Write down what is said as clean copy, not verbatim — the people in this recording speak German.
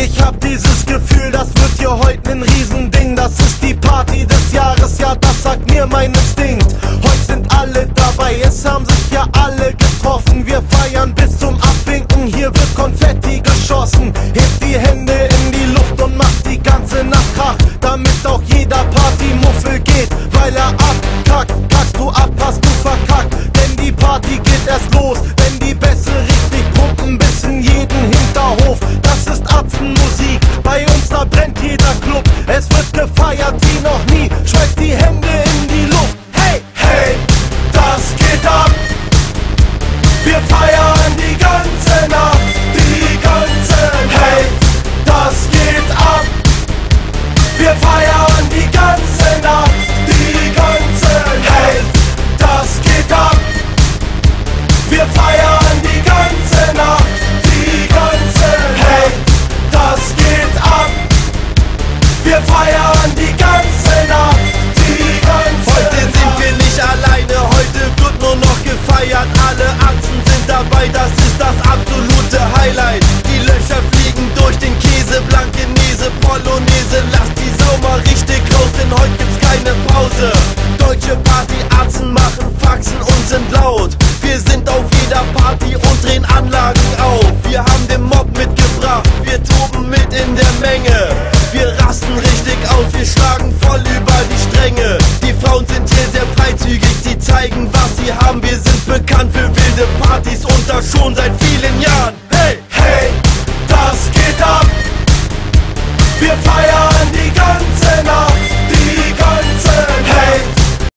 Ich hab dieses Gefühl, das wird hier heute ein Riesending. Das ist die Party des Jahres, ja das sagt mir mein Instinkt. Heute sind alle dabei, es haben sich ja alle getroffen. Wir feiern bis zum Abwinken, hier wird Konfetti geschossen. Hebt die Hände in die Luft und macht die ganze Nacht Krach, damit auch jeder Partymuffel geht, weil er abkackt. Kackst du ab, hast du verkackt, denn die Party geht erst los, wenn die Bässe richtig pumpen bis in jeden Hinterhof. Das ist Atzenmusik, bei uns da brennt jeder Club. Es wird gefeiert wie noch nie, schmeißt die Hände in die Luft. Hey, hey, das geht ab. Wir feiern die ganze Nacht, die ganze Nacht. Hey, das geht ab. Wir feiern die ganze Nacht, die ganze Nacht. Hey, das geht ab. Wir feiern die ganze Nacht, die ganze Nacht. Hey, das geht ab. Wir feiern die ganze Nacht, die ganze Nacht. Heute sind wir nicht alleine, heute wird nur noch gefeiert. Alle Atzen sind dabei, das ist das absolute Highlight. Die Löcher fliegen durch den Käse, Blankenese, Polonaise. Lass die Sau mal richtig raus, denn heute gibt's keine Pause. Deutsche Partyatzen machen Faxen und sind laut. Wir sind auf jeder Party und drehen Anlagen auf. Wir haben den Mob mitgebracht, wir toben mit in der Menge. Wir rasten richtig aus, wir schlagen voll über die Stränge. Die Frauen sind hier sehr freizügig, sie zeigen, was sie haben. Wir sind bekannt für wilde Partys und das schon seit vielen Jahren. Hey, hey, das geht ab. Wir feiern